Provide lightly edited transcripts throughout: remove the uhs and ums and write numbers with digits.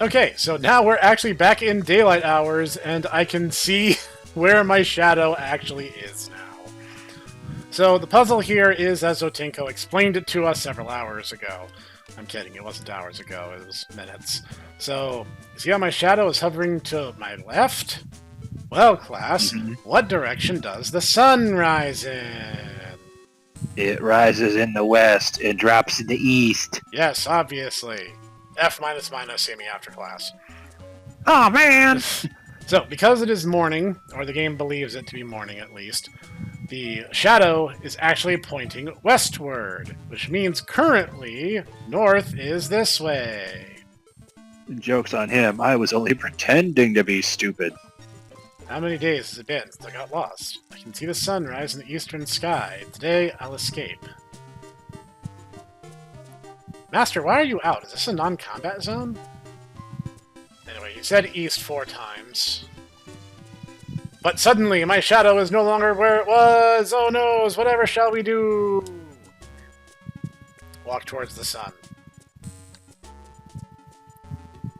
Okay, so now we're actually back in daylight hours, and I can see where my shadow actually is now. So the puzzle here is as Otinko explained it to us several hours ago. I'm kidding, it wasn't hours ago, it was minutes. So, see how my shadow is hovering to my left? Well, class, what direction does the sun rise in? It rises in the west and drops in the east. Yes, obviously. F minus, see me after class. Oh, man! So, because it is morning, or the game believes it to be morning at least, the shadow is actually pointing westward, which means currently north is this way. Joke's on him. I was only pretending to be stupid. How many days has it been since I got lost? I can see the sun rise in the eastern sky. Today, I'll escape. Master, why are you out? Is this a non-combat zone? Anyway, you said east 4 times. But suddenly, my shadow is no longer where it was! Oh no! Whatever shall we do? Walk towards the sun.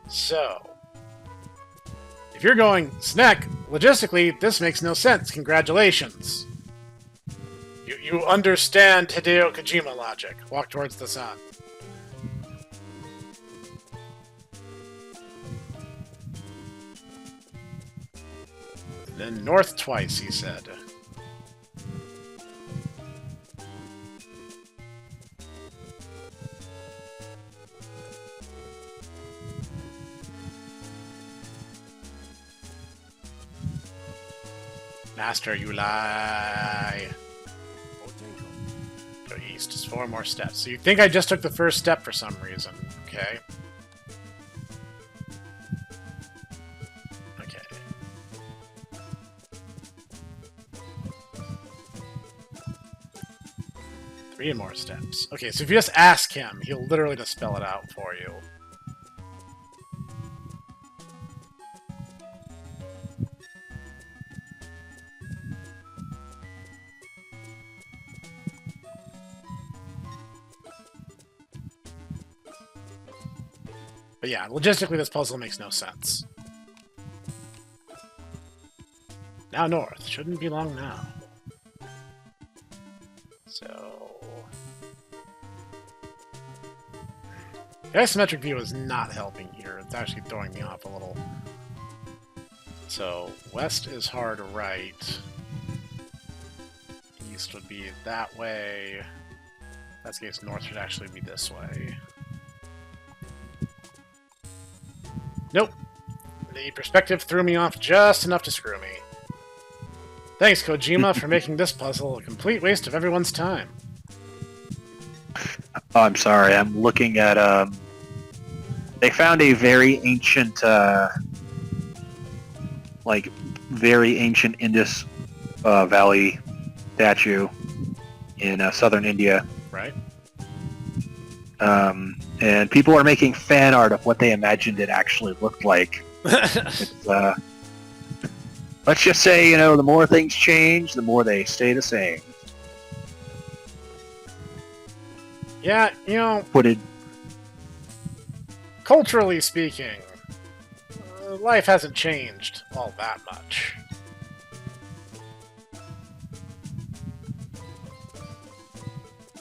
So, if you're going, Snek, logistically, this makes no sense. Congratulations. You understand Hideo Kojima logic. Walk towards the sun. Then north twice, he said. Master, you lie. Go east. Just 4 more steps. So you think I just took the first step for some reason. Okay. Okay. Three more steps. Okay, so if you just ask him, he'll literally just spell it out for you. But yeah, logistically this puzzle makes no sense. Now north. Shouldn't be long now. So... the isometric view is not helping here. It's actually throwing me off a little. So, west is hard right. East would be that way. That's the case, north should actually be this way. Nope. The perspective threw me off just enough to screw me. Thanks, Kojima, for making this puzzle a complete waste of everyone's time. Oh, I'm sorry. I'm looking at, they found a very ancient, very ancient Indus Valley statue in southern India. Right. And people are making fan art of what they imagined it actually looked like. It's, let's just say, you know, the more things change, the more they stay the same. Yeah, you know... Put it... culturally speaking, life hasn't changed all that much.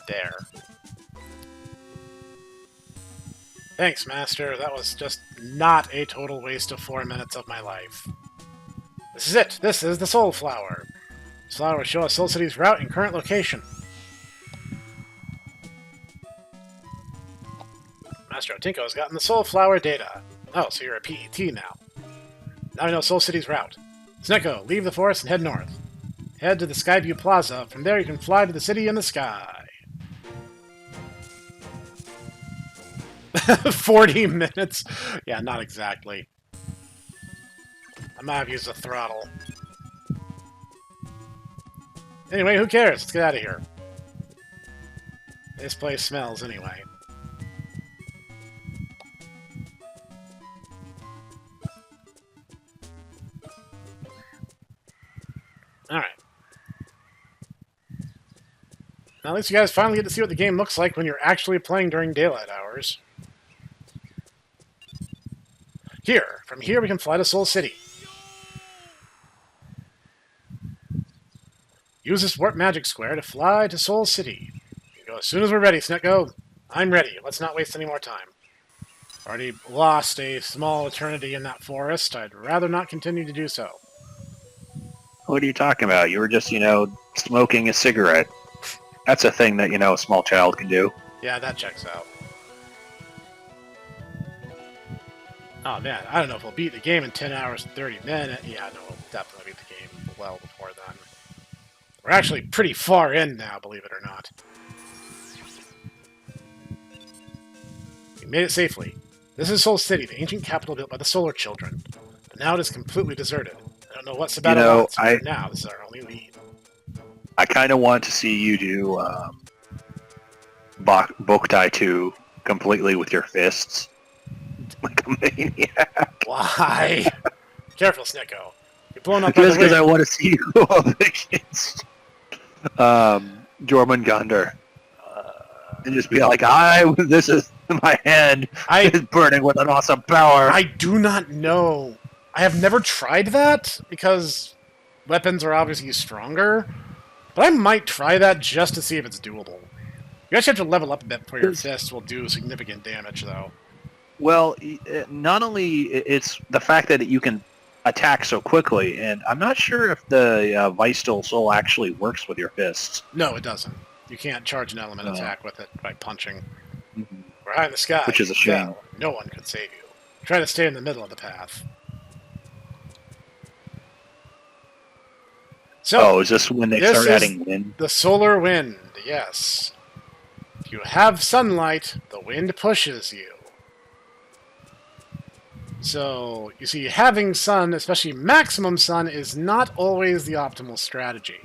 There. Thanks, Master. That was just not a total waste of 4 minutes of my life. This is it. This is the Soul Flower. This flower will show us Soul City's route and current location. Master Otinko has gotten the Soul Flower data. Oh, so you're a PET now. Now I know Soul City's route. Sneko, leave the forest and head north. Head to the Skyview Plaza. From there you can fly to the city in the sky. 40 minutes? Yeah, not exactly. I might have used the throttle. Anyway, who cares? Let's get out of here. This place smells anyway. Alright. Now at least you guys finally get to see what the game looks like when you're actually playing during daylight hours. From here we can fly to Soul City. Use this warp magic square to fly to Soul City. You can go as soon as we're ready, Snecko. I'm ready. Let's not waste any more time. Already lost a small eternity in that forest. I'd rather not continue to do so. What are you talking about? You were just, smoking a cigarette. That's a thing that, a small child can do. Yeah, that checks out. Oh man, I don't know if we'll beat the game in 10 hours and 30 minutes. Yeah, no, we'll definitely beat the game well before then. We're actually pretty far in now, believe it or not. We made it safely. This is Soul City, the ancient capital built by the Solar Children. But now it is completely deserted. I don't know what Sabato wants, but for now, this is our only lead. I kind of want to see you do Boktai 2 completely with your fists. Like a maniac. Why? Careful, Snecko. You're blown up Just because I want to see you go up against Jormungandr. And just be like, this is my hand is burning with an awesome power. I do not know. I have never tried that, because weapons are obviously stronger. But I might try that just to see if it's doable. You actually have to level up a bit before your fists will do significant damage, though. Well, not only it's the fact that you can attack so quickly, and I'm not sure if the Vital Soul actually works with your fists. No, it doesn't. You can't charge an element attack with it by punching. We're high in the sky. Which is a shame. No one could save you. Try to stay in the middle of the path. So, is this when they start adding wind? The solar wind, yes. If you have sunlight, the wind pushes you. So, you see, having sun, especially maximum sun, is not always the optimal strategy.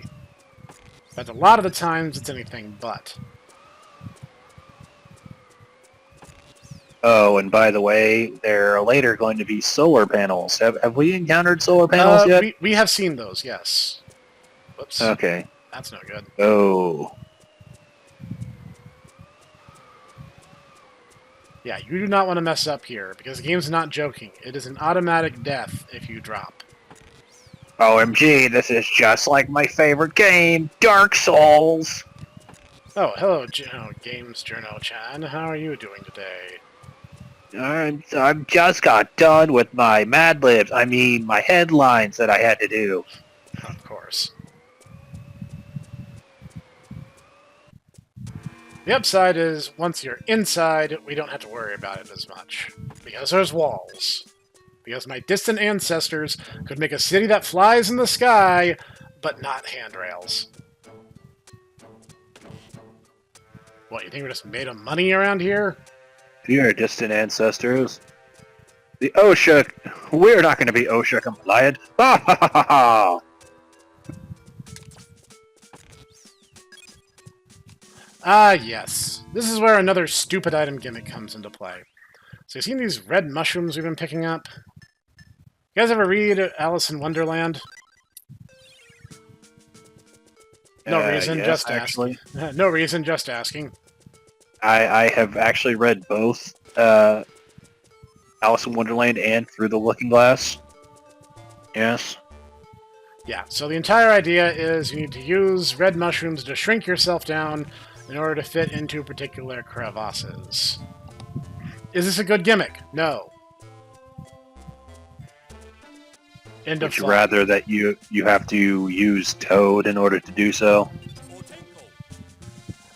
But a lot of the times, it's anything but. Oh, and by the way, there are later going to be solar panels. Have we encountered solar panels yet? We have seen those, yes. Whoops. Okay. That's no good. Oh. Yeah, you do not want to mess up here, because the game's not joking. It is an automatic death if you drop. OMG, this is just like my favorite game, Dark Souls! Oh, hello, Games Journo-chan. How are you doing today? I just got done with my Mad Libs. I mean, my headlines that I had to do. Of course. The upside is, once you're inside, we don't have to worry about it as much. Because there's walls. Because my distant ancestors could make a city that flies in the sky, but not handrails. What, you think we're just made of money around here? Your distant ancestors. The OSHA... We're not going to be OSHA compliant. Ha ha ha ha! Ah, yes. This is where another stupid item gimmick comes into play. So you seen these red mushrooms we've been picking up? You guys ever read Alice in Wonderland? No reason, yes, just actually. asking. No reason, just asking. I have actually read both Alice in Wonderland and Through the Looking Glass. Yes. Yeah, so the entire idea is you need to use red mushrooms to shrink yourself down in order to fit into particular crevasses. Is this a good gimmick? No. End of Would you thought. rather that you have to use Toad in order to do so?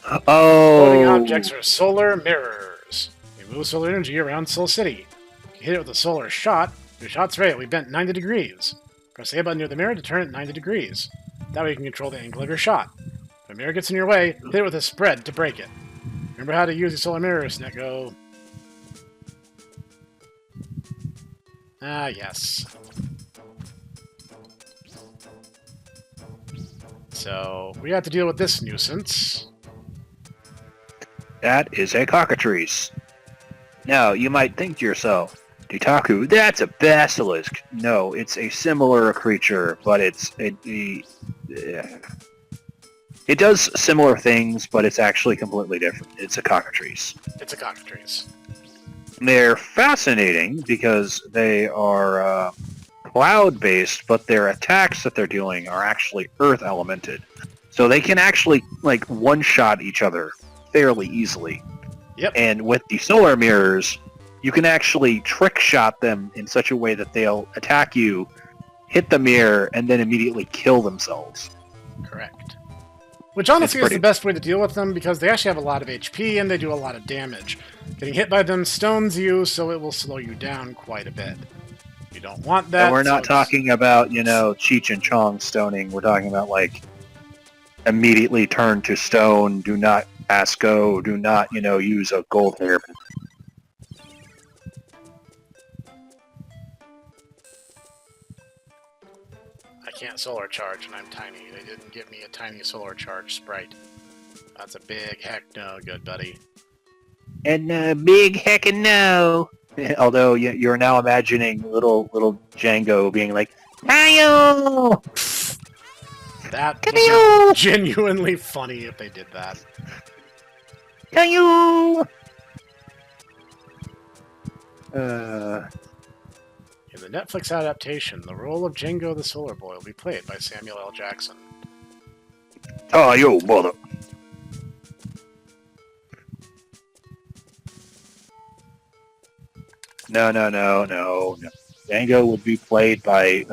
Floating Oh! objects are solar mirrors. You move solar energy around Soul City. If you hit it with a solar shot, your shot's rate will be bent 90 degrees. Press A button near the mirror to turn it 90 degrees. That way you can control the angle of your shot. If a mirror gets in your way, hit it with a spread to break it. Remember how to use the solar mirrors, Snecko. Ah, yes. So, we have to deal with this nuisance. That is a cockatrice. Now, you might think to yourself, Dutaku, that's a basilisk. No, it's a similar creature, but it does similar things, but it's actually completely different. It's a cockatrice. It's a cockatrice. They're fascinating because they are cloud-based, but their attacks that they're doing are actually earth elemented. So they can actually, like, one-shot each other fairly easily. Yep. And with the solar mirrors, you can actually trick-shot them in such a way that they'll attack you, hit the mirror, and then immediately kill themselves. Correct. Which honestly is the best way to deal with them, because they actually have a lot of HP and they do a lot of damage. Getting hit by them stones you, so it will slow you down quite a bit. You don't want that. And we're not talking about, you know, Cheech and Chong stoning. We're talking about, like, immediately turn to stone, do not pass go, do not, you know, use a gold hairpin. I can't solar charge and I'm tiny. They didn't give me a tiny solar charge sprite. That's a big heck no, good buddy. And big heckin' no. Although you're now imagining little Django being like, "Hiyo!" That would be genuinely funny if they did that. "Hiyo!" In the Netflix adaptation, the role of Django the Solar Boy will be played by Samuel L. Jackson. Oh, yo, brother. No. Django would be played by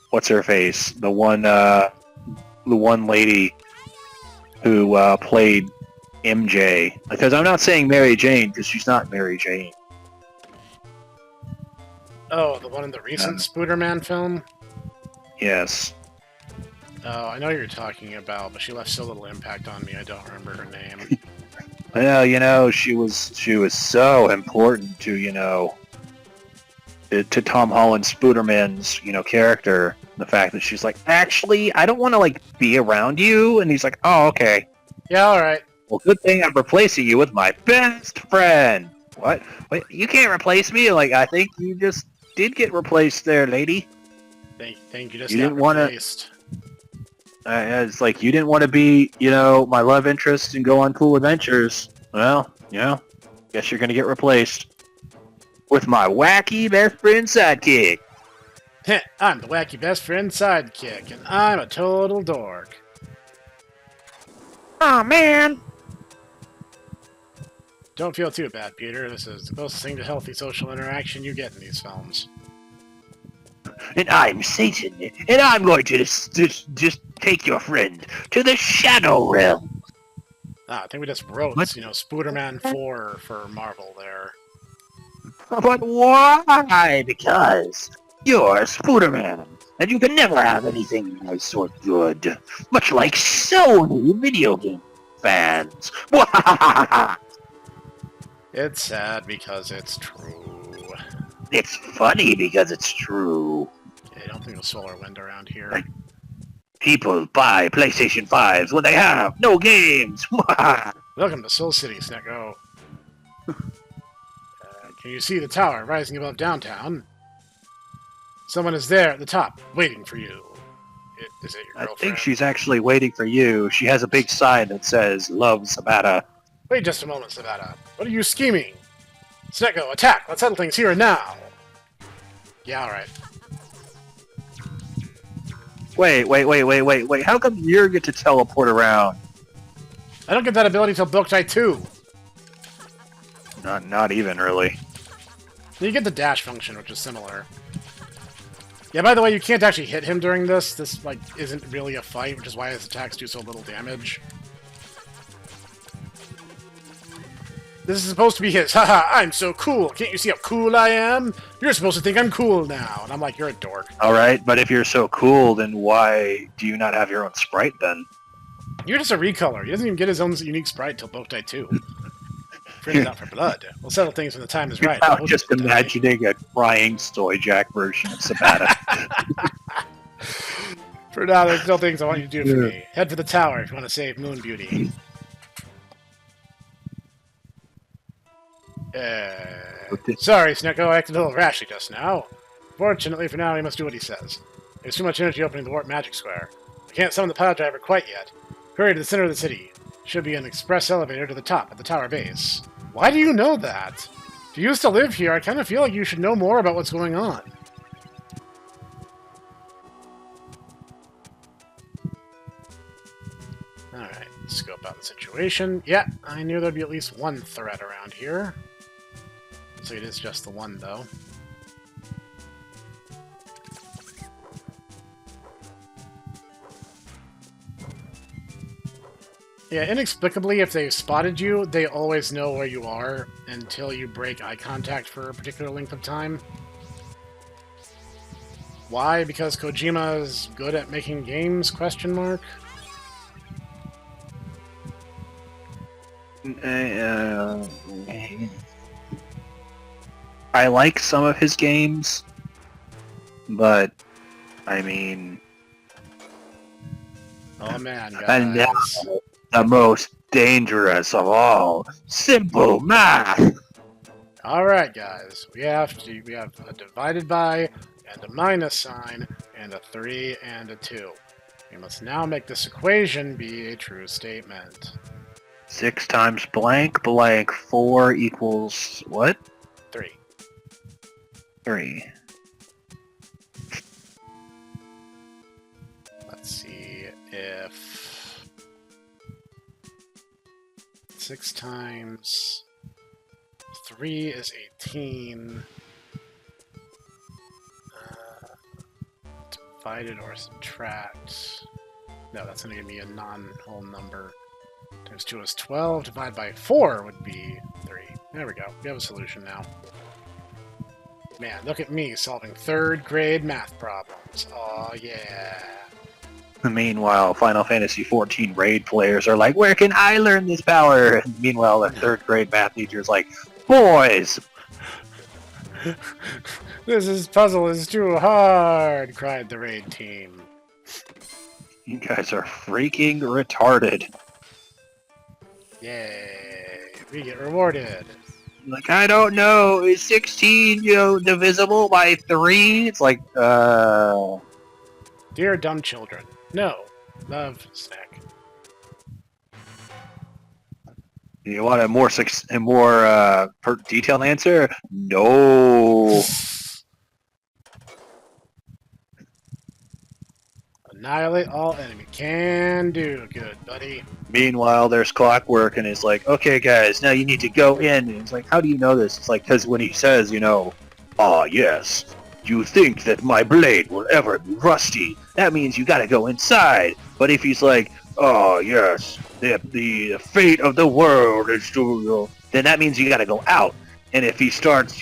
what's her face? The one lady who played MJ. Because I'm not saying Mary Jane because she's not Mary Jane. Oh, the one in the recent Spooderman film? Yes. Oh, I know what you're talking about, but she left so little impact on me. I don't remember her name. Well, you know, she was so important to, you know, to Tom Holland's Spooderman's, you know, character. The fact that she's like, actually, I don't want to, like, be around you. And he's like, oh, okay. Yeah, alright. Well, good thing I'm replacing you with my best friend. What? Wait, you can't replace me? Like, I think you just did get replaced there, lady. Think you just You got didn't wanna- replaced. It's like, you didn't want to be, you know, my love interest and go on cool adventures. Well, you know, guess you're going to get replaced with my wacky best friend sidekick. Heh, I'm the wacky best friend sidekick, and I'm a total dork. Oh man. Don't feel too bad, Peter. This is the closest thing to healthy social interaction you get in these films. And I'm Satan, and I'm going to just take your friend to the Shadow Realm. Ah, I think we just wrote, What? you know, Spooderman 4 for Marvel there. But why? Because you're Spooderman, and you can never have anything nice or good. Much like so many video game fans. It's sad because it's true. It's funny because it's true. I don't think there's solar wind around here. People buy PlayStation 5s when they have no games. Welcome to Soul City, Snecko. Can you see the tower rising above downtown? Someone is there at the top, waiting for you. Is it your I girlfriend? think she's actually waiting for you. She has a big sign that says, Love Sabata. Wait just a moment, Savannah. What are you scheming? Snecko, attack! Let's settle things here and now! Yeah, alright. Wait. How come you get to teleport around? I don't get that ability till Boktai 2. Not even, really. You get the dash function, which is similar. Yeah, by the way, you can't actually hit him during this. This, like, isn't really a fight, which is why his attacks do so little damage. This is supposed to be his, haha, I'm so cool. Can't you see how cool I am? You're supposed to think I'm cool now. And I'm like, you're a dork. Alright, but if you're so cool, then why do you not have your own sprite then? You're just a recolor. He doesn't even get his own unique sprite till Boktai 2. Printed out for blood. We'll settle things when the time is right. I'm just imagining a crying Stoyjack version of Sabata. For now, there's still things I want you to do for me. Head for the tower if you want to save Moon Beauty. Sorry, Snecko, I acted a little rashly just now. Fortunately for now, he must do what he says. There's too much energy opening the Warp Magic Square. I can't summon the pile driver quite yet. Hurry to the center of the city. Should be an express elevator to the top at the tower base. Why do you know that? If you used to live here, I kind of feel like you should know more about what's going on. Alright, scope out the situation. Yeah, I knew there'd be at least one threat around here. So it is just the one, though. Yeah, inexplicably, if they've spotted you, they always know where you are until you break eye contact for a particular length of time. Why? Because Kojima is good at making games, question mark? I like some of his games, but, I mean... Oh man, guys. And now, the most dangerous of all, simple math! Alright, guys. We have a divided by, and a minus sign, and a 3 and a 2. We must now make this equation be a true statement. 6 times blank, blank, 4 equals what? 3. 3. Let's see if 6 times 3 is 18. Divided or subtract. No, that's going to give me a non-whole number. Times 2 is 12. Divided by 4 would be 3. There we go. We have a solution now. Man, look at me solving 3rd grade math problems. Aw, yeah. Meanwhile, Final Fantasy XIV raid players are like, where can I learn this power? And meanwhile, the 3rd grade math teacher is like, boys! This puzzle is too hard, cried the raid team. You guys are freaking retarded. Yay, we get rewarded. Like, I don't know, is 16, divisible by 3? It's like, Dear dumb children, no. Love, Snek. You want a more detailed answer? No. Annihilate all enemy. Can do, good buddy. Meanwhile, there's Clockwork, and it's like, okay, guys, now you need to go in. And it's like, how do you know this? It's like, because when he says, ah, yes, you think that my blade will ever be rusty. That means you gotta go inside. But if he's like, oh, yes, the fate of the world is to... then that means you gotta go out. And if he starts,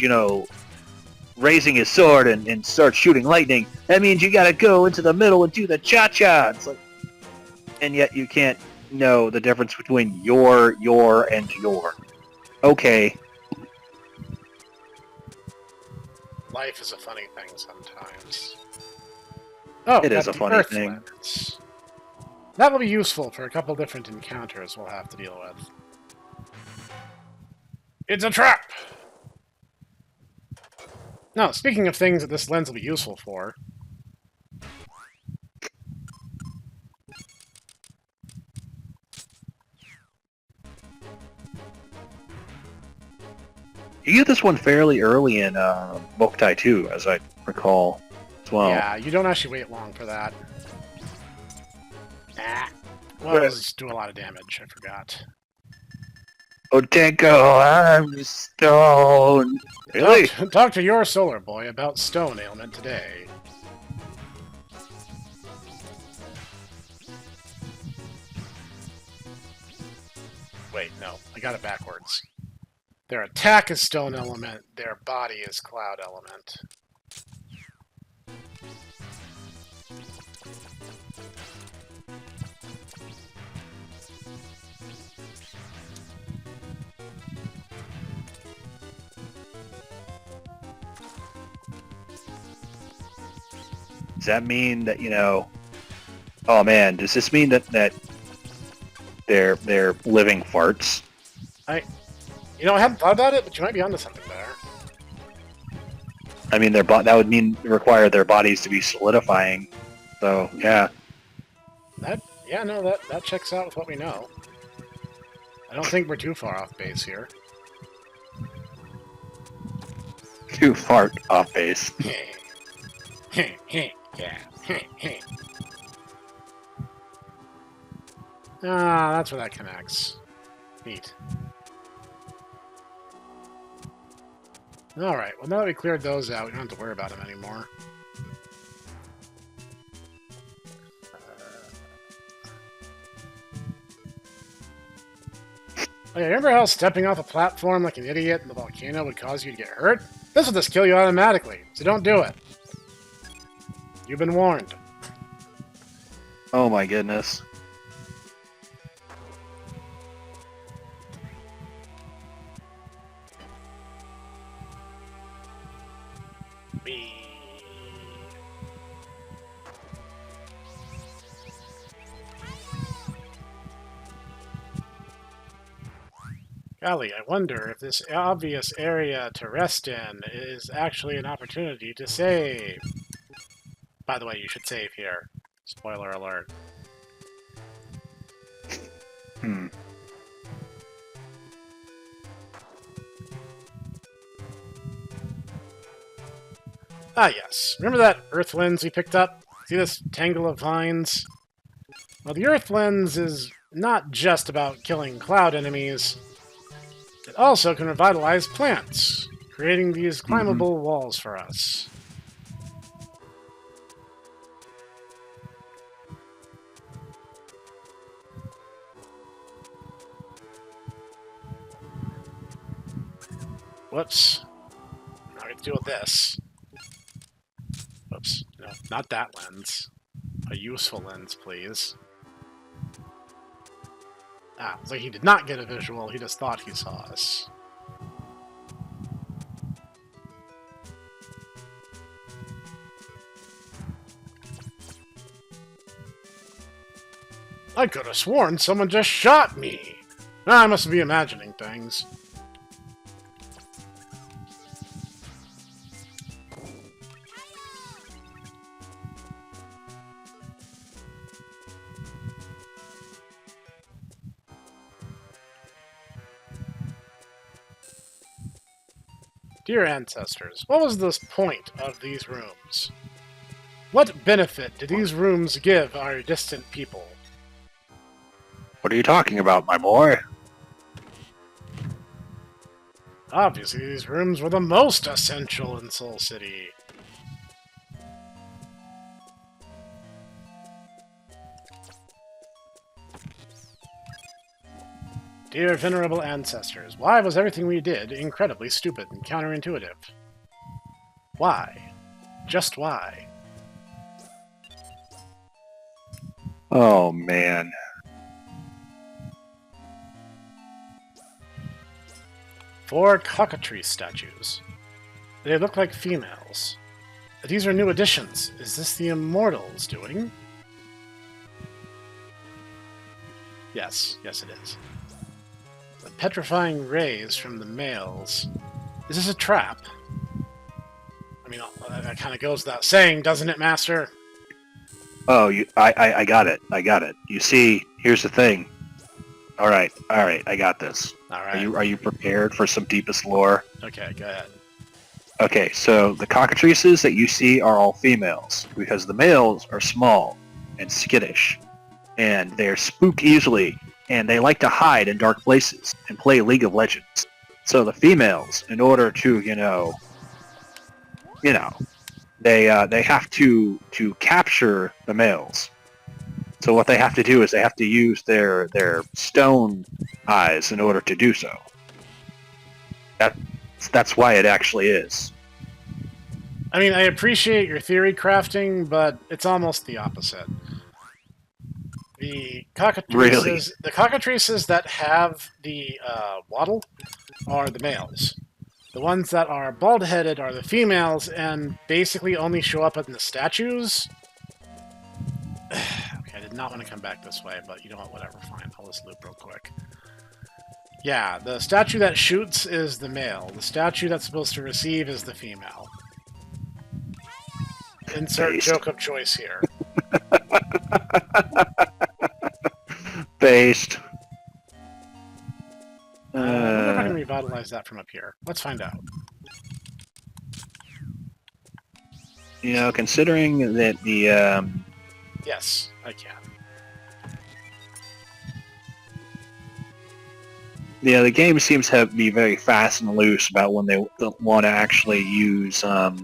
raising his sword and starts shooting lightning, that means you gotta go into the middle and do the cha-cha. It's like... and yet you can't know the difference between your, and your. Okay. Life is a funny thing sometimes. Oh, it is a funny thing. Lens. That will be useful for a couple different encounters we'll have to deal with. It's a trap! Now, speaking of things that this lens will be useful for... You get this one fairly early in Boktai 2, as I recall, as well. Yeah, you don't actually wait long for that. Wells do a lot of damage, I forgot. Otenko, I'm stoned. Really? Talk to your solar boy about stone ailment today. Wait, no, I got it backwards. Their attack is stone element, their body is cloud element. Does that mean that, oh man, does this mean that they're living farts? I haven't thought about it, but you might be onto something there. I mean, that would require their bodies to be solidifying. So, yeah. That checks out with what we know. I don't think we're too far off base here. Too fart off base. Yeah. Ah, that's where that connects. Neat. Alright, well now that we cleared those out, we don't have to worry about them anymore. Oh, yeah, remember how stepping off a platform like an idiot in the volcano would cause you to get hurt? This will just kill you automatically, so don't do it. You've been warned. Oh my goodness. Me. Golly, I wonder if this obvious area to rest in is actually an opportunity to save. By the way, you should save here. Spoiler alert. Ah, yes. Remember that Earth Lens we picked up? See this tangle of vines? Well, the Earth Lens is not just about killing cloud enemies. It also can revitalize plants, creating these climbable walls for us. Whoops. Now we have to deal with this. Whoops. No, not that lens. A useful lens, please. Ah, it's like he did not get a visual, he just thought he saw us. I could have sworn someone just shot me! I must be imagining things. Dear ancestors, what was the point of these rooms? What benefit do these rooms give our distant people? What are you talking about, my boy? Obviously, these rooms were the most essential in Soul City. Dear venerable ancestors, why was everything we did incredibly stupid and counterintuitive? Why? Just why? Oh, man. 4 cockatrice statues. They look like females. These are new additions. Is this the Immortal's doing? Yes, yes it is. The petrifying rays from the males. Is this a trap? I mean, that kind of goes without saying, doesn't it, Master? Oh, I got it. I got it. You see, here's the thing. All right, I got this. All right. Are you prepared for some deepest lore? Okay, go ahead. Okay, so the cockatrices that you see are all females, because the males are small and skittish, and they're spook easily, and they like to hide in dark places and play League of Legends. So the females, in order to, they have to capture the males. So what they have to do is they have to use their stone eyes in order to do so. That's why it actually is. I mean, I appreciate your theory crafting, but it's almost the opposite. The cockatrices, Really? the cockatrices that have the waddle are the males. The ones that are bald-headed are the females, and basically only show up in the statues. Okay, I did not want to come back this way, but you know what? Whatever, fine. I'll just loop real quick. Yeah, the statue that shoots is the male. The statue that's supposed to receive is the female. Insert Based. joke of choice here. Based. I wonder if I can revitalize that from up here. Let's find out. You know, considering that the Yes, I can. yeah, the game seems to be very fast and loose about when they want to actually use what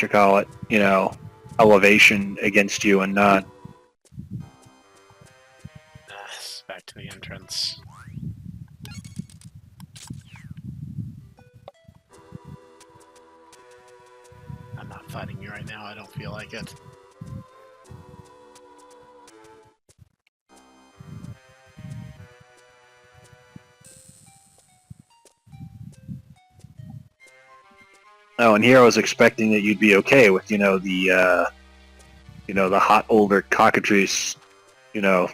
you call it, you know, elevation against you and not. Back to the entrance. I'm not fighting you right now. I don't feel like it. Oh, and here I was expecting that you'd be okay with, you know, the hot older cockatrice, you know,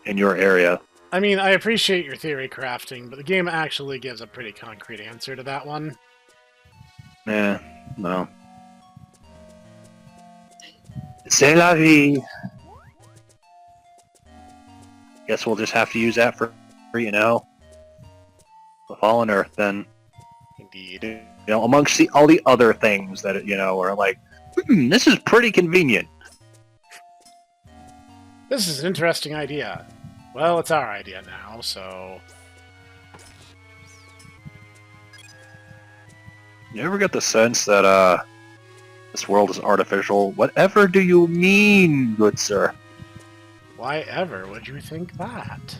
in your area. I mean, I appreciate your theory crafting, but the game actually gives a pretty concrete answer to that one. Yeah, no. C'est la vie. Guess we'll just have to use that for you know, the Fallen Earth then. Indeed. You know, amongst all the other things that, you know, are like, this is pretty convenient. This is an interesting idea. Well, it's our idea now, so... You ever get the sense that, this world is artificial? Whatever do you mean, good sir? Why ever would you think that?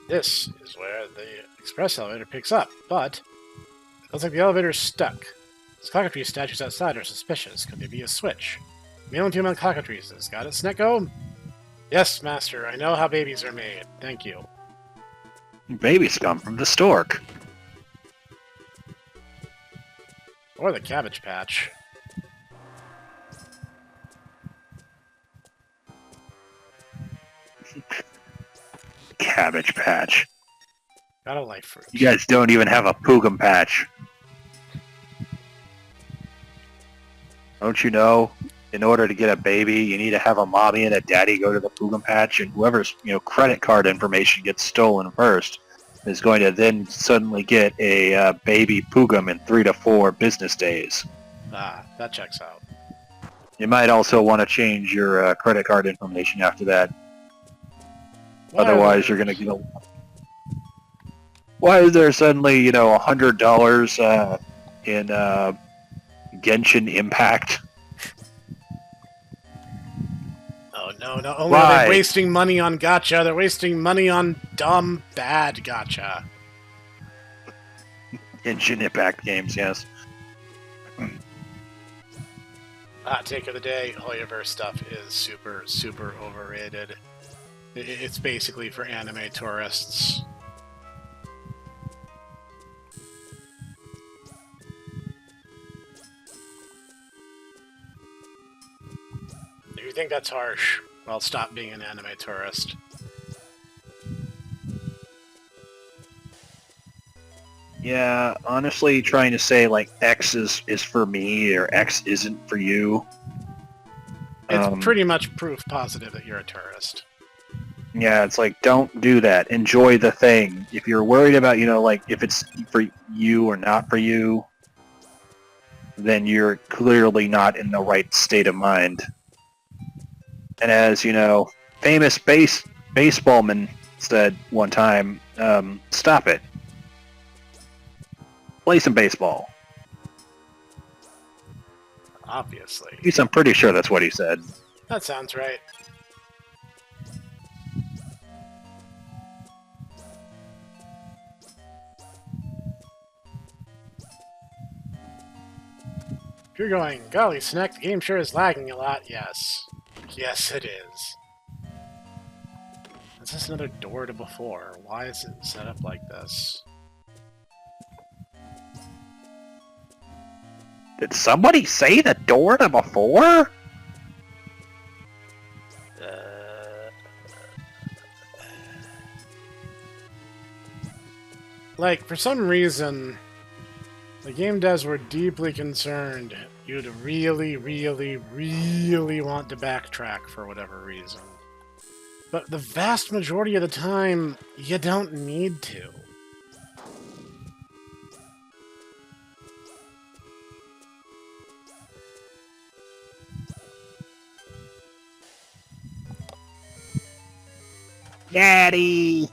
This is where the express elevator picks up, but it looks like the elevator's stuck. These cockatrice statues outside are suspicious. Could there be a switch? Male and female cockatrices. Got it, Sneko? Yes, master. I know how babies are made. Thank you. Baby scum from the stork. Or the Cabbage Patch. Cabbage Patch. Got a life fruit. You guys don't even have a Poogum Patch. Don't you know? In order to get a baby, you need to have a mommy and a daddy go to the Poogum Patch, and whoever's, you know, credit card information gets stolen first is going to then suddenly get a baby Poogum in 3 to 4 business days. Ah, that checks out. You might also want to change your credit card information after that. Otherwise, you're going to get a... Why is there suddenly, you know, $100 in Genshin Impact? Oh no, not only are they wasting money on gacha, they're wasting money on dumb, bad gacha. Genshin Impact games, yes. Hot take of the day, Hoyoverse stuff is super, super overrated. It's basically for anime tourists. If you think that's harsh, well, stop being an anime tourist. Yeah, honestly, trying to say, like, X is for me or X isn't for you. It's pretty much proof positive that you're a tourist. Yeah, it's like, don't do that. Enjoy the thing. If you're worried about, you know, like, if it's for you or not for you, then you're clearly not in the right state of mind. And as, you know, famous baseballman said one time, stop it. Play some baseball. Obviously. At least I'm pretty sure that's what he said. That sounds right. If you're going, golly, Snek, the game sure is lagging a lot, yes. Yes, it is. Is this another door to before? Why is it set up like this? Did somebody say the door to before? Like, for some reason, The game devs were deeply concerned you'd really, really, really want to backtrack for whatever reason. But the vast majority of the time, you don't need to. Daddy!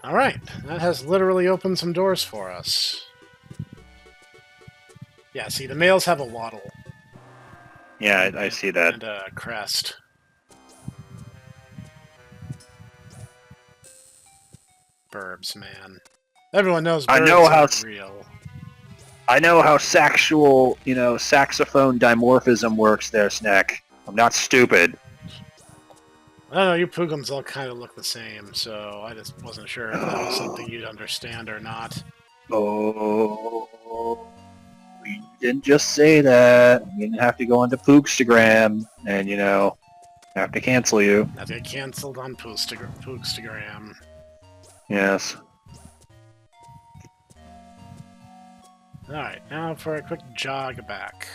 Alright, that has literally opened some doors for us. Yeah, see, the males have a waddle. Yeah, I see that. And a crest. Burbs, man. Everyone knows burbs aren't real. I know how saxual, saxophone dimorphism works there, Snek. I'm not stupid. I don't know, you Poogums all kind of look the same, so I just wasn't sure if that was something you'd understand or not. Oh, we didn't just say that. We didn't have to go onto Poogstagram and, have to cancel you. That get cancelled on Poogstagram. Yes. Alright, now for a quick jog back.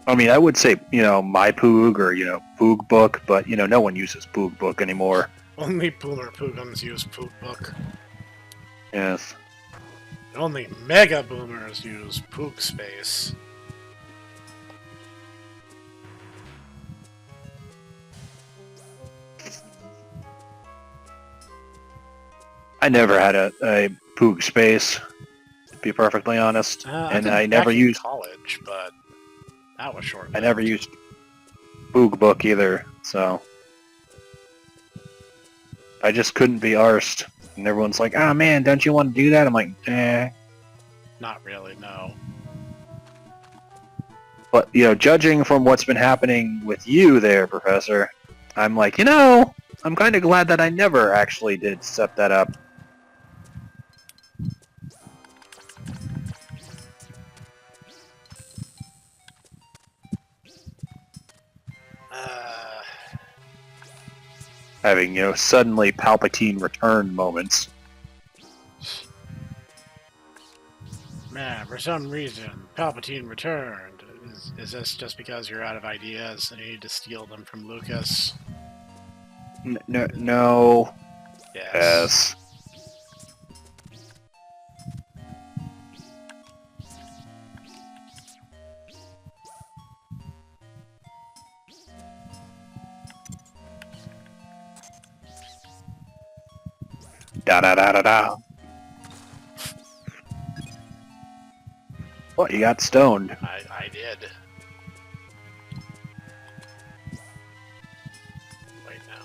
I mean, I would say, my Poog or, Poog Book, but, no one uses Poog Book anymore. Only Boomer Poogums use Poog Book. Yes. Only Mega Boomers use Poog Space. I never had a Poog Space, to be perfectly honest. And I never used college, but that was short. I never used Poog Book either, so I just couldn't be arsed. And everyone's like, "Ah, man, don't you want to do that?" I'm like, "Eh." Not really, no. But judging from what's been happening with you there, Professor, I'm like, I'm kind of glad that I never actually did set that up. Having, suddenly Palpatine return moments. Man, for some reason, Palpatine returned. Is this just because you're out of ideas and you need to steal them from Lucas? No. Yes. Da-da-da-da-da. What, you got stoned? I did. Wait now.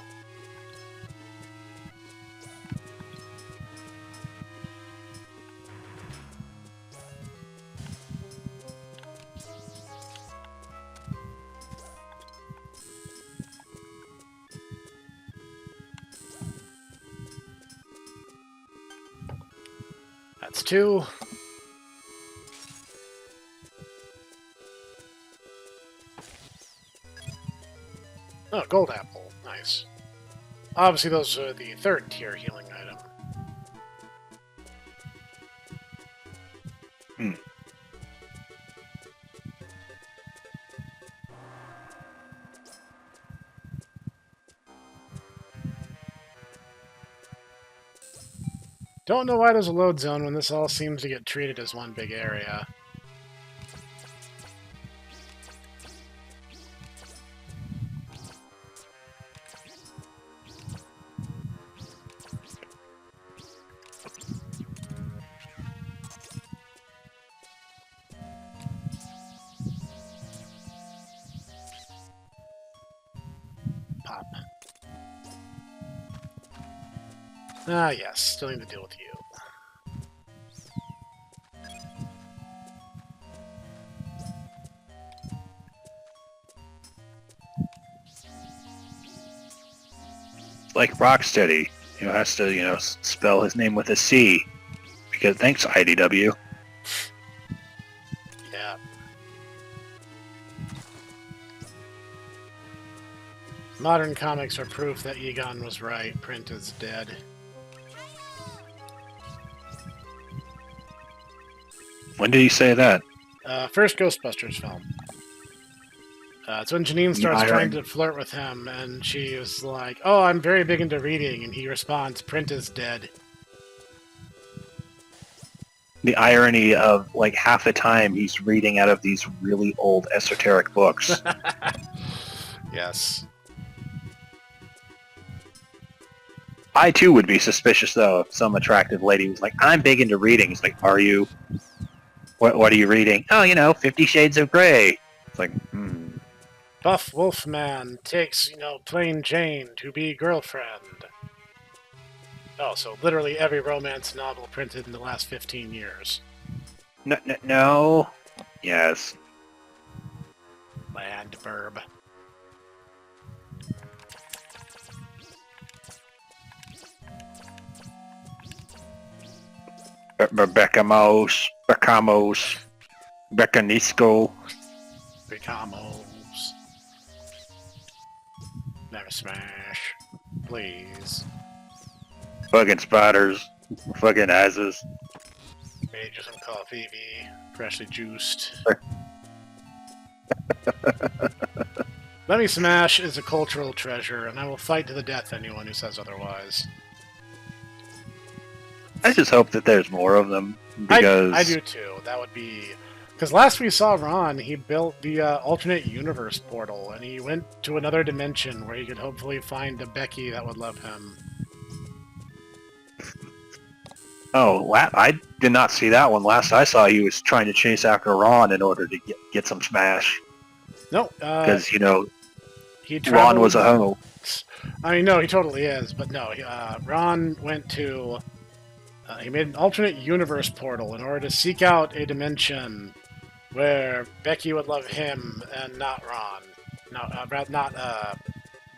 That's 2. Oh, gold apple. Nice. Obviously, those are the 3rd tier healing item. Don't know why there's a load zone when this all seems to get treated as one big area. Pop. Ah, yes, still need to deal with you. Like Rocksteady, has to, spell his name with a C. Because thanks, IDW. Yeah. Modern comics are proof that Egon was right. Print is dead. When did he say that? First Ghostbusters film. It's when Janine starts irony. trying to flirt with him, and she is like, "Oh, I'm very big into reading," and he responds, "Print is dead." The irony of, like, half the time he's reading out of these really old esoteric books. Yes. I, too, would be suspicious, though, if some attractive lady was like, I'm big into reading. It's like, are you? What are you reading? Oh, 50 Shades of Grey. It's like, Buff Wolfman takes, plain Jane to be girlfriend. Oh, so literally every romance novel printed in the last 15 years. No. Yes. Land burb. Becamos, Becanisco. Becamos. Never smash. Please. Fucking spiders. Fucking asses. Made you some coffee, V. Freshly juiced. Let Me Smash is a cultural treasure, and I will fight to the death anyone who says otherwise. I just hope that there's more of them, because... I do too. That would be... Because last we saw Ron, he built the alternate universe portal, and he went to another dimension where he could hopefully find a Becky that would love him. Oh, I did not see that one. Last I saw, he was trying to chase after Ron in order to get some smash. No, because, he Ron was a homo. I mean, no, he totally is, but no, Ron went to... he made an alternate universe portal in order to seek out a dimension where Becky would love him and not Ron. Not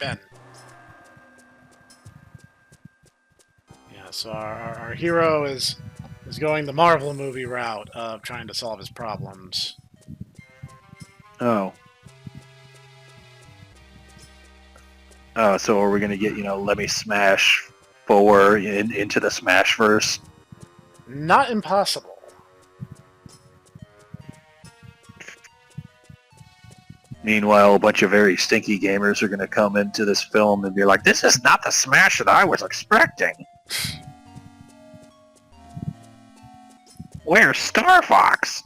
Ben. Yeah, so our hero is going the Marvel movie route of trying to solve his problems. Oh. Oh, so are we going to get, Let Me Smash 4 into the Smashverse? Not impossible. Meanwhile, a bunch of very stinky gamers are going to come into this film and be like, this is not the Smash that I was expecting. Where's Star Fox?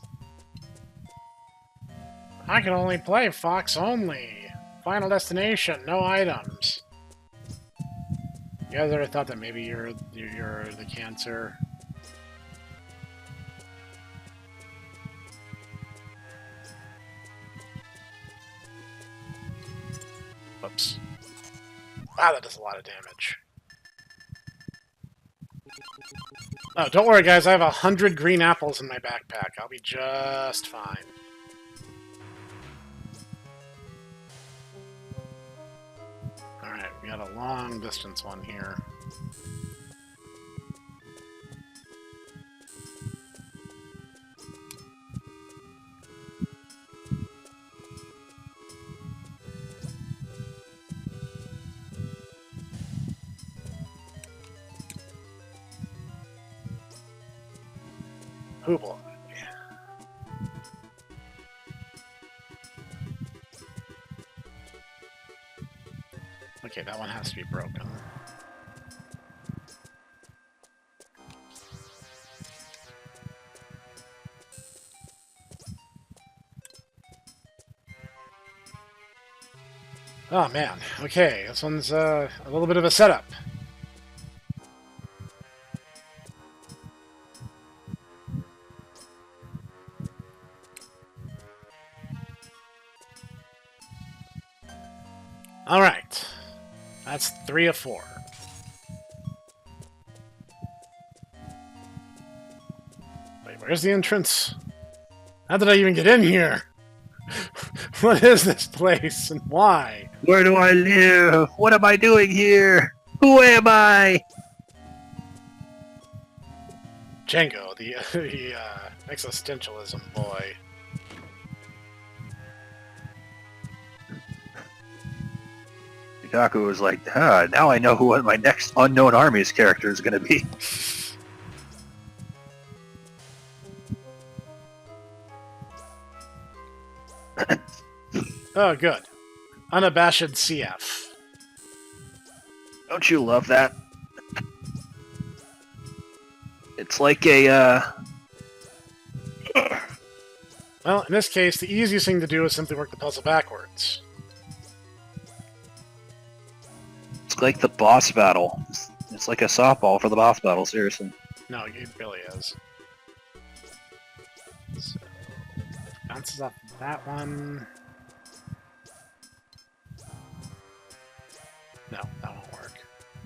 I can only play Fox only. Final destination, no items. You guys ever thought that maybe you're the cancer? Whoops. Wow, that does a lot of damage. Oh, don't worry, guys. I have 100 green apples in my backpack. I'll be just fine. Alright, we got a long distance one here. Oh boy. Okay, that one has to be broken. Oh man, okay, this one's a little bit of a setup. Alright, that's 3 of 4. Wait, where's the entrance? How did I even get in here? What is this place and why? Where do I live? What am I doing here? Who am I? Django, the existentialism boy. Itaku was like, now I know who my next Unknown Armies character is going to be. Oh, good. Unabashed CF. Don't you love that? It's like a, Well, in this case, the easiest thing to do is simply work the puzzle backwards. It's like the boss battle. It's like a softball for the boss battle, seriously. No, it really is. So, bounces off that one. No, that won't work.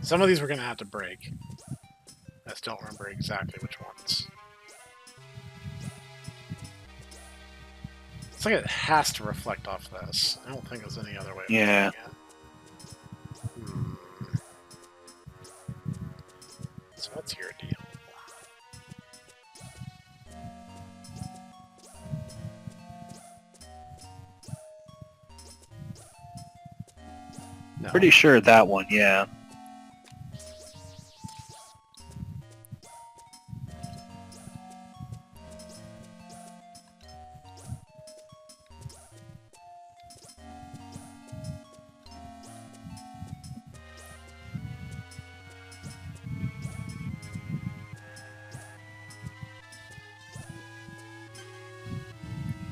Some of these we're going to have to break. I just don't remember exactly which ones. It's like it has to reflect off this. I don't think there's any other way of doing it. So what's your deal? No. Pretty sure that one, yeah.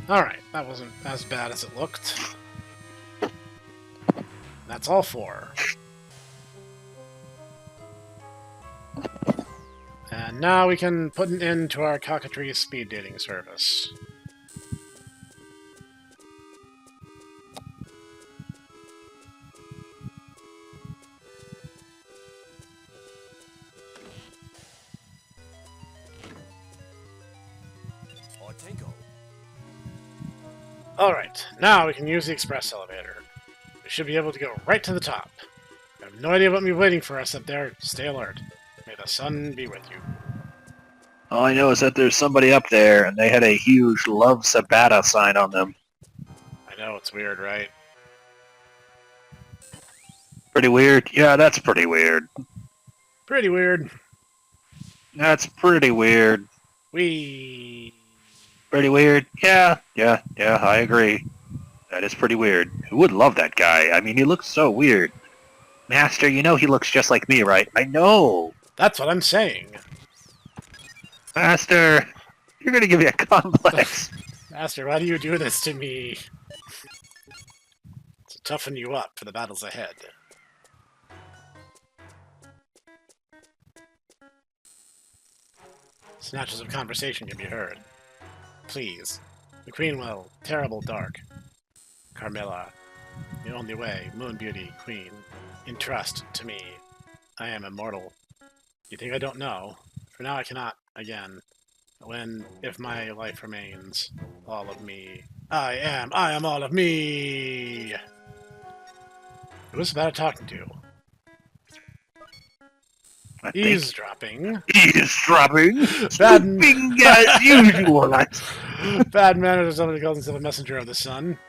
Alright, that wasn't as bad as it looked. That's all 4. And now we can put an end to our cockatrice speed dating service. Alright, now we can use the express elevator. We should be able to go right to the top. I have no idea what may be waiting for us up there. Stay alert. May the sun be with you. All I know is that there's somebody up there, and they had a huge Love Sabata sign on them. I know, it's weird, right? Pretty weird? Yeah, that's pretty weird. Pretty weird. That's pretty weird. Pretty weird? Yeah, I agree. That is pretty weird. Who would love that guy? I mean, he looks so weird. Master, you know he looks just like me, right? I know! That's what I'm saying. Master, you're gonna give me a complex. Master, why do you do this to me? To toughen you up for the battles ahead. Snatches of conversation can be heard. Please. The Queen will. Terrible dark. Carmilla. The only way. Moon Beauty. Queen. Entrust to me. I am immortal. You think I don't know? For now I cannot. Again. If my life remains. All of me. I am all of me! Who was Sabata talking to? Eavesdropping. Eavesdropping? Bad Snooping as usual. Bad manners or somebody calls himself a messenger of the sun.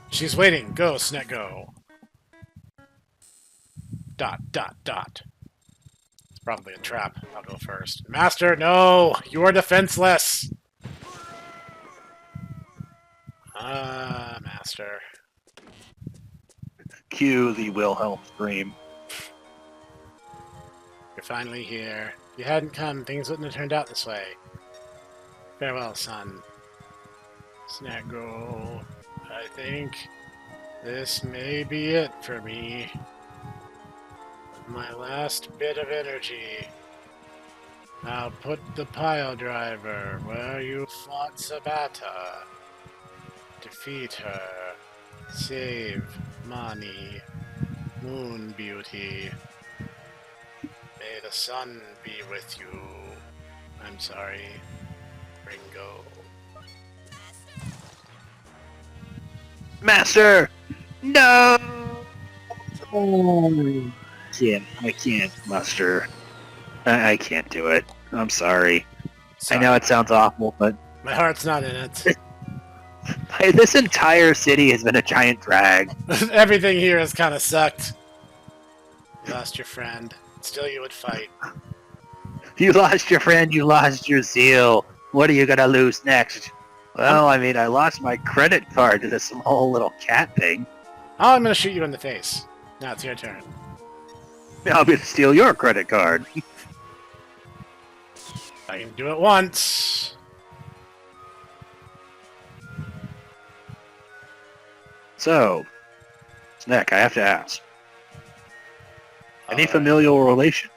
She's waiting. Go, Snek, go. ... It's probably a trap. I'll go first. Master, no! You are defenseless! Master. Cue the Wilhelm scream. You're finally here. If you hadn't come, things wouldn't have turned out this way. Farewell, son. Snek, go. I think this may be it for me. My last bit of energy. Now put the pile driver where you fought Sabata. Defeat her. Save Mani. Moon Beauty. May the sun be with you. I'm sorry. Ringo. Master! No! Oh, I can't, Master. I can't do it. I'm sorry. I know it sounds awful, but... My heart's not in it. This entire city has been a giant drag. Everything here has kind of sucked. You lost your friend. Still you would fight. You lost your friend, you lost your zeal. What are you gonna lose next? Well, I mean, I lost my credit card to this small little cat thing. Oh, I'm gonna shoot you in the face. Now it's your turn. Now I'm going to steal your credit card. I can do it once. So, Snek, I have to ask. Any familial relation?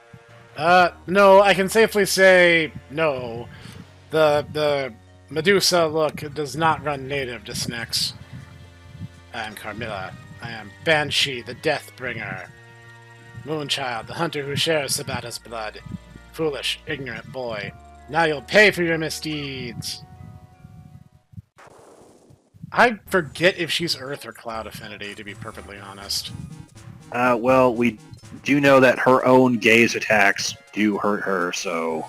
No, I can safely say no. The Medusa look does not run native to Sneks. I am Carmilla. I am Banshee, the Deathbringer. Moonchild, the hunter who shares Sabata's blood. Foolish, ignorant boy. Now you'll pay for your misdeeds. I forget if she's Earth or Cloud Affinity, to be perfectly honest. Well, we do know that her own gaze attacks do hurt her, so...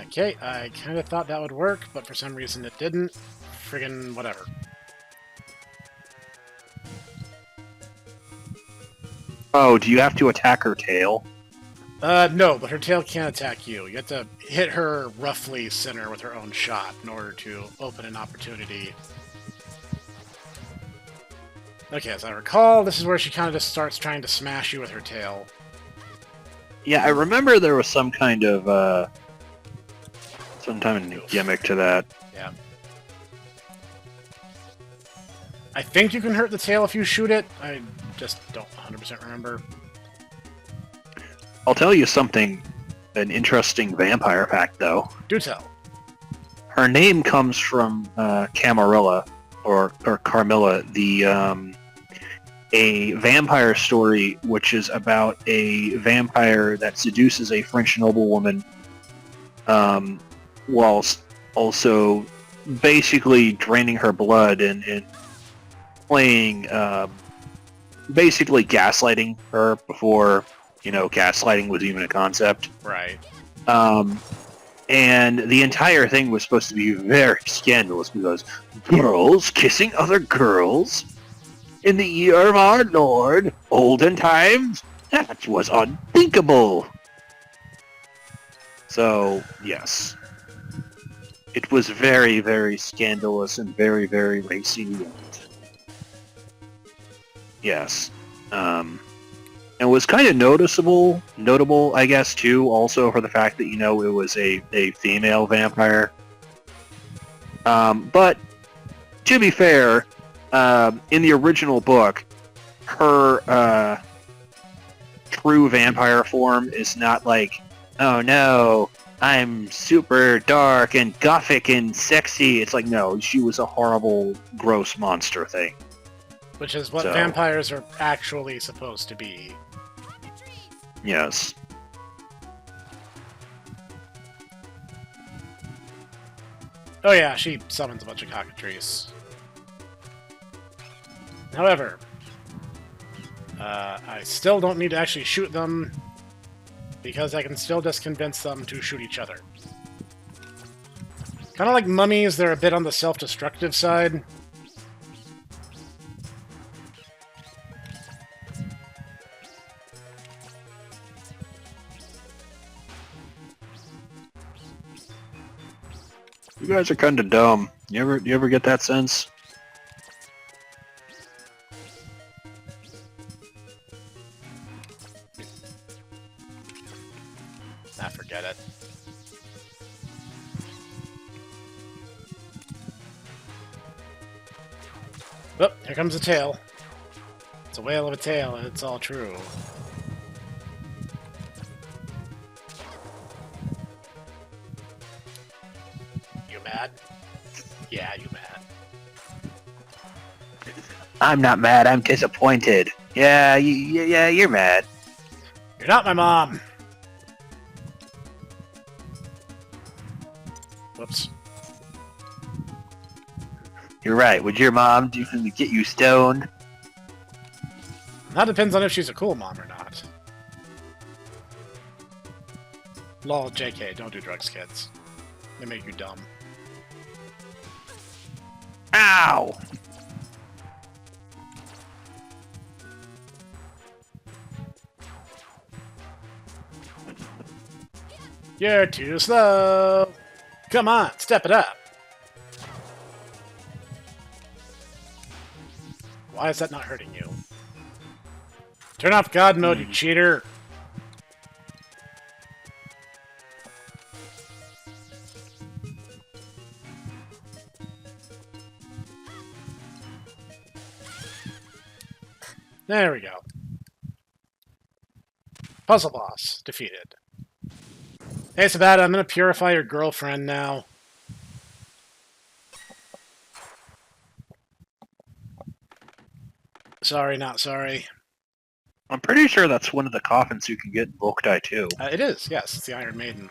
Okay, I kind of thought that would work, but for some reason it didn't. Friggin' whatever. Oh, do you have to attack her tail? No, but her tail can't attack you. You have to hit her roughly center with her own shot in order to open an opportunity. Okay, as I recall, this is where she kind of just starts trying to smash you with her tail. Yeah, I remember there was some kind of gimmick to that. Yeah. I think you can hurt the tail if you shoot it. I just don't 100% remember. I'll tell you something, an interesting vampire fact, though. Do tell. Her name comes from Camarilla, or Carmilla, a vampire story which is about a vampire that seduces a French noblewoman, whilst also basically draining her blood and playing, basically gaslighting her before, gaslighting was even a concept. Right. And the entire thing was supposed to be very scandalous because girls kissing other girls in the year of our Lord, olden times, that was unthinkable. So, yes. It was very, very scandalous and very, very racy. And yes. And was kind of notable, I guess, too, also for the fact that, it was a female vampire. But, to be fair, in the original book, her true vampire form is not like, oh no, I'm super dark and gothic and sexy. It's like, no, she was a horrible, gross monster thing. Which is what vampires are actually supposed to be. Yes. Oh yeah, she summons a bunch of cockatrices. However, I still don't need to actually shoot them, because I can still just convince them to shoot each other. Kind of like mummies, they're a bit on the self-destructive side. You guys are kind of dumb. You ever get that sense? I forget it. Oh, here comes a tail. It's a whale of a tail, and it's all true. You mad? Yeah, you mad. I'm not mad, I'm disappointed. Yeah, you're mad. You're not my mom! Whoops. You're right. Would your mom do something to get you stoned? That depends on if she's a cool mom or not. Lol, JK, don't do drugs, kids. They make you dumb. Ow! You're too slow. Come on, step it up. Why is that not hurting you? Turn off God mode, you cheater. There we go. Puzzle boss defeated. Hey, Sabata, I'm gonna purify your girlfriend now. Sorry, not sorry. I'm pretty sure that's one of the coffins you can get in Boktai too. It is, yes. It's the Iron Maiden.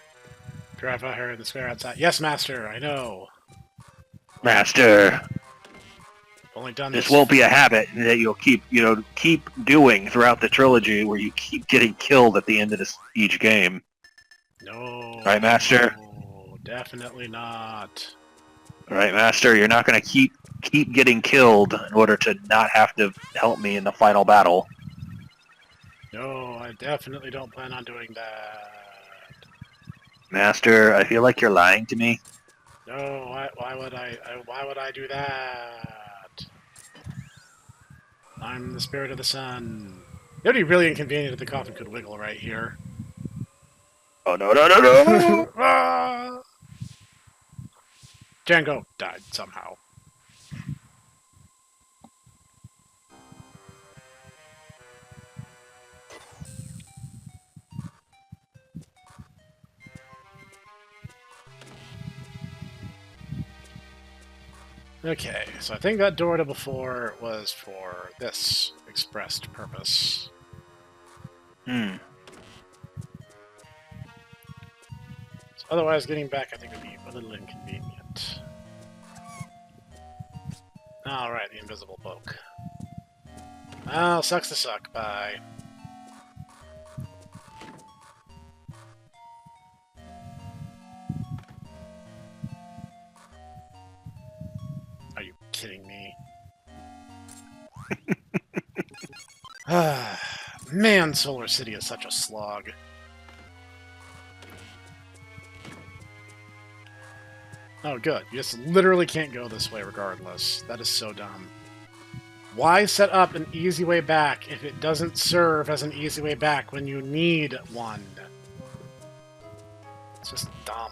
Purify her in the square outside. Yes, Master, I know. Master, Only done this won't be a habit that you'll keep doing throughout the trilogy, where you keep getting killed at the end of each game. No. Right, Master? No, definitely not. All right, Master, you're not going to keep getting killed in order to not have to help me in the final battle. No, I definitely don't plan on doing that. Master, I feel like you're lying to me. No, why would I do that? I'm the spirit of the sun. It would be really inconvenient if the coffin could wiggle right here. Oh, no, no, no, no! Ah! Django died somehow. Okay, so I think that door to before was for this expressed purpose. Hmm. So otherwise, getting back I think would be a little inconvenient. Alright, the invisible book. Well, sucks to suck. Bye. Are you kidding me? Man, Solar City is such a slog. Oh, good. You just literally can't go this way regardless. That is so dumb. Why set up an easy way back if it doesn't serve as an easy way back when you need one? It's just dumb.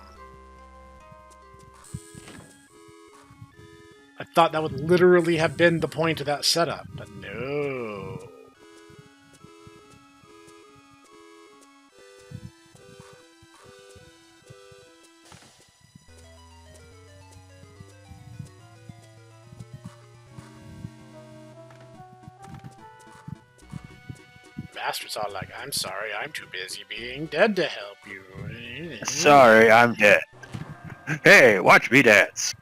I thought that would literally have been the point of that setup, but no. Master's all like, I'm sorry, I'm too busy being dead to help you. Sorry, I'm dead. Hey, watch me dance.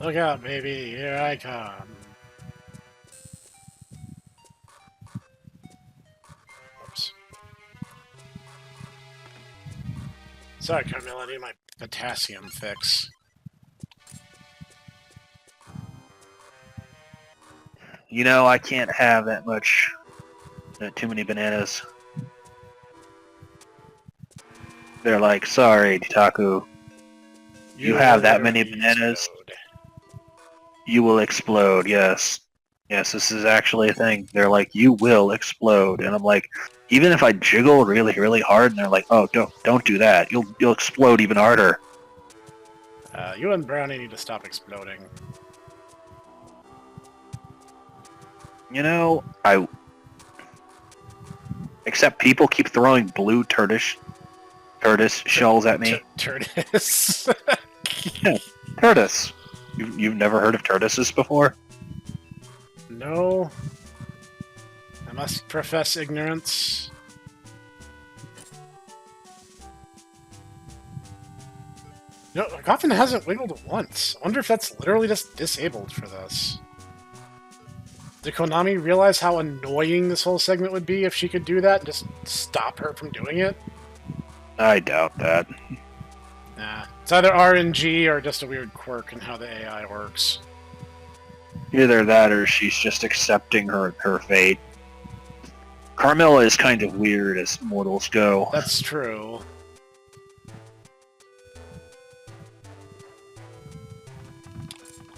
Look out, baby, here I come. Oops. Sorry, Carmilla, I need my potassium fix. You know, I can't have that much, too many bananas. They're like, sorry, Taku. You have that many bananas. Explode. You will explode, yes. Yes, this is actually a thing. They're like, you will explode. And I'm like, even if I jiggle really, really hard, and they're like, oh, don't do that. You'll explode even harder. You and Brownie need to stop exploding. You know, except people keep throwing blue tortoise shells at me. Turtis. Yeah, tortoise. You've never heard of tortoises before? No. I must profess ignorance. No, the coffin hasn't wiggled once. I wonder if that's literally just disabled for this. Did Konami realize how annoying this whole segment would be if she could do that and just stop her from doing it? I doubt that. Nah. It's either RNG or just a weird quirk in how the AI works. Either that or she's just accepting her fate. Carmilla is kind of weird as mortals go. That's true.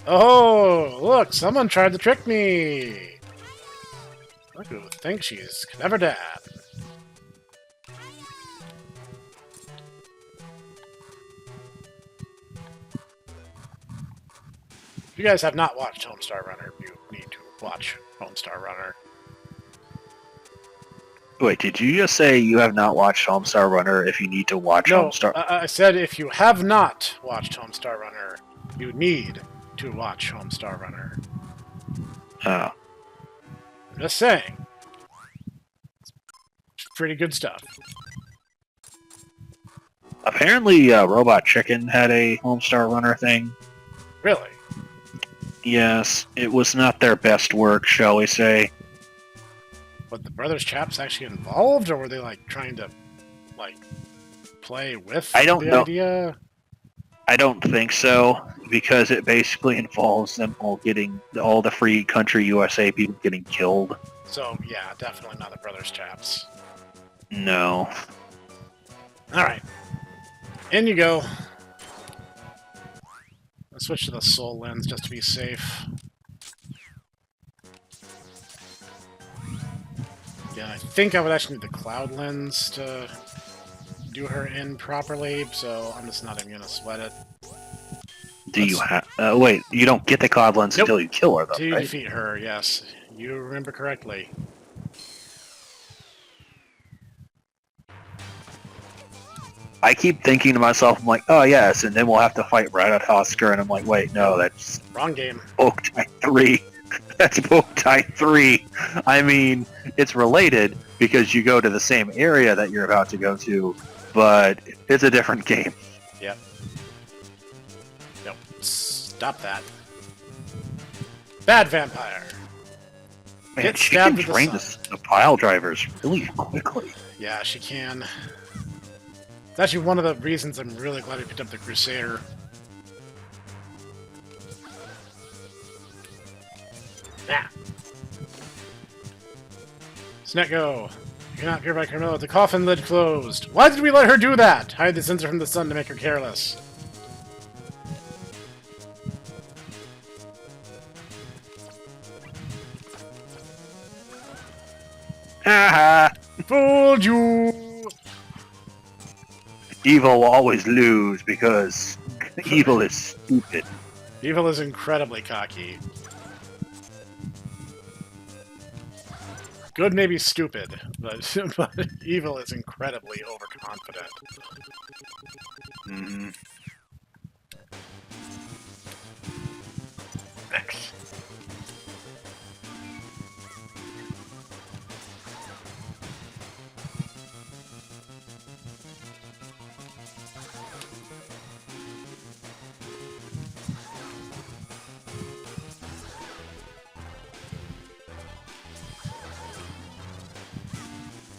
Oh, look, someone tried to trick me. Look who thinks she's clever dad. If you guys have not watched Homestar Runner, you need to watch Homestar Runner. Wait, did you just say you have not watched Homestar Runner if you need to watch No, Homestar? I said if you have not watched Homestar Runner, you need to watch Homestar Runner. Oh. I'm just saying. It's pretty good stuff. Apparently, Robot Chicken had a Homestar Runner thing. Really? Yes, it was not their best work, shall we say. But the Brothers Chaps actually involved, or were they like trying to like play with I don't the know. idea? I don't think so, because it basically involves them all getting all the free country USA people getting killed. So yeah, definitely not the Brothers Chaps. No. Alright. In you go. Let's switch to the soul lens just to be safe. Yeah, I think I would actually need the cloud lens to do her in properly, so I'm just not even gonna sweat it. Do you have... wait, you don't get the cloud lens Nope. until you kill her, though, To right? defeat her, yes. You remember correctly. I keep thinking to myself, I'm like, oh yes, and then we'll have to fight Ratatoskr, and I'm like, wait, no, that's Wrong game. Boktai 3. That's Boktai 3. I mean, it's related because you go to the same area that you're about to go to, but it's a different game. Yep. Nope. Stop that. Bad vampire. Man, Get she stabbed can with the drain sun. the pile drivers really quickly. Yeah, she can. It's actually one of the reasons I'm really glad I picked up the Crusader. Ah. Snek go. You cannot appear by Carmilla with the coffin lid closed. Why did we let her do that? Hide the sensor from the sun to make her careless. Haha! Fooled you! Evil will always lose because evil is stupid. Evil is incredibly cocky. Good may be stupid, but, but evil is incredibly overconfident. Mm-hmm. Next.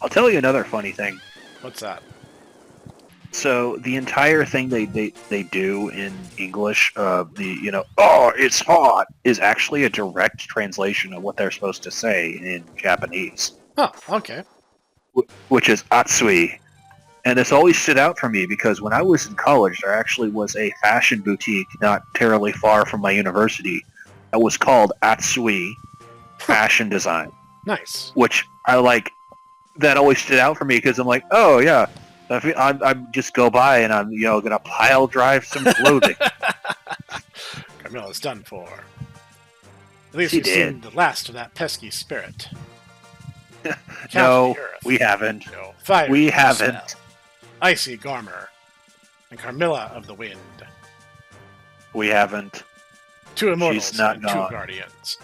I'll tell you another funny thing. What's that? So the entire thing they do in English, oh, it's hot, is actually a direct translation of what they're supposed to say in Japanese, Oh, okay. which is atsui. And this always stood out for me because when I was in college, there actually was a fashion boutique not terribly far from my university that was called Atsui Fashion Design, Nice. which I like. That always stood out for me because I'm like, oh yeah, I'm just go by and I'm gonna pile drive some clothing. Carmilla's done for. At least She we've seen did. the last of that pesky spirit. No, the earth. we haven't. No, fire We of the haven't. spell, Icy Garmer, and Carmilla of the Wind. We haven't. Two immortals She's not and two gone. guardians,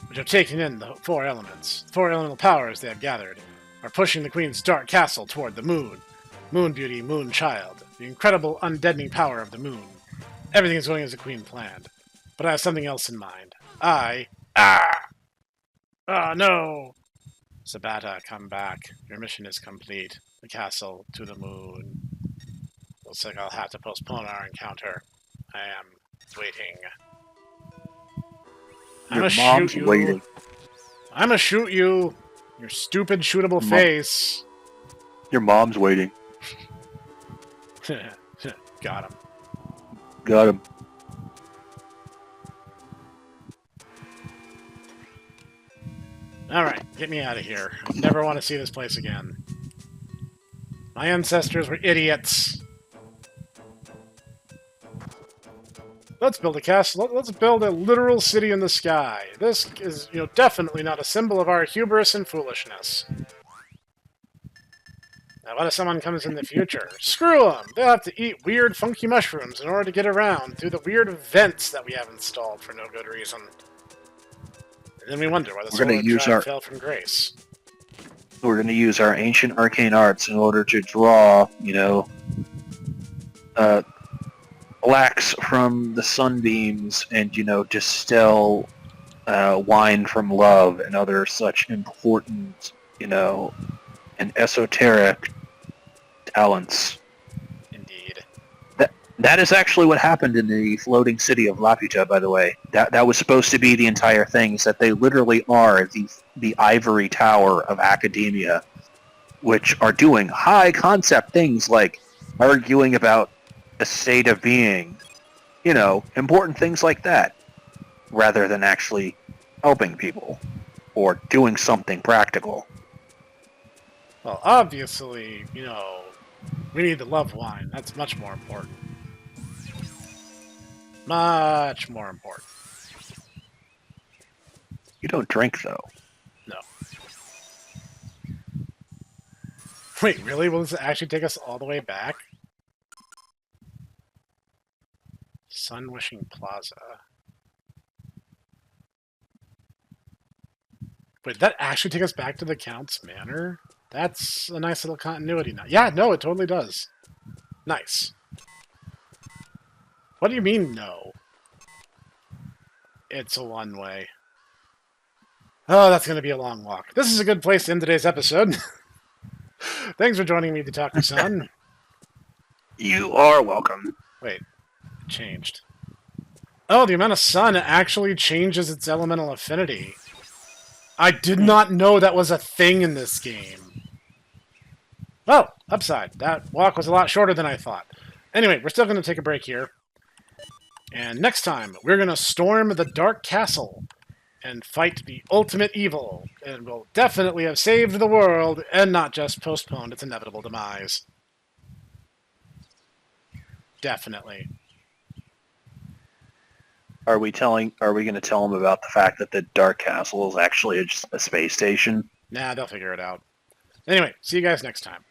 which have taken in the four elements. The four elemental powers they have gathered are pushing the Queen's dark castle toward the moon. Moon beauty, moon child, the incredible undeadening power of the moon. Everything is going as the Queen planned. But I have something else in mind. No! Sabata, come back. Your mission is complete. The castle to the moon. Looks like I'll have to postpone our encounter. I am waiting. Your I'ma mom's shoot you. waiting. I'ma shoot you. Your stupid shootable face. Your mom's waiting. Got him. Got him. Alright, get me out of here. I never want to see this place again. My ancestors were idiots. Let's build a castle. Let's build a literal city in the sky. This is, definitely not a symbol of our hubris and foolishness. Now, what if someone comes in the future? Screw them! They'll have to eat weird, funky mushrooms in order to get around through the weird vents that we have installed for no good reason. And then we wonder why the solar drive fell from grace. We're going to use our ancient arcane arts in order to draw, wax from the sunbeams and, distill wine from love and other such important, and esoteric talents. Indeed. That is actually what happened in the floating city of Laputa, by the way. That was supposed to be the entire thing, is that they literally are the ivory tower of academia, which are doing high concept things like arguing about a state of being, important things like that, rather than actually helping people or doing something practical. Well, obviously, we need the love wine. That's much more important. Much more important. You don't drink, though. No. Wait, really? Will this actually take us all the way back? Sun Wishing Plaza. Wait, did that actually take us back to the Count's Manor? That's a nice little continuity now. Yeah, no, it totally does. Nice. What do you mean, no? It's a one-way. Oh, that's going to be a long walk. This is a good place to end today's episode. Thanks for joining me, the Talker Sun. You are welcome. Wait, it changed. Oh, the amount of sun actually changes its elemental affinity. I did not know that was a thing in this game. Well, upside. That walk was a lot shorter than I thought. Anyway, we're still going to take a break here. And next time, we're going to storm the Dark Castle and fight the ultimate evil. And we'll definitely have saved the world and not just postponed its inevitable demise. Definitely. Are we going to tell them about the fact that the Dark Castle is actually just a space station? Nah, they'll figure it out. Anyway, see you guys next time.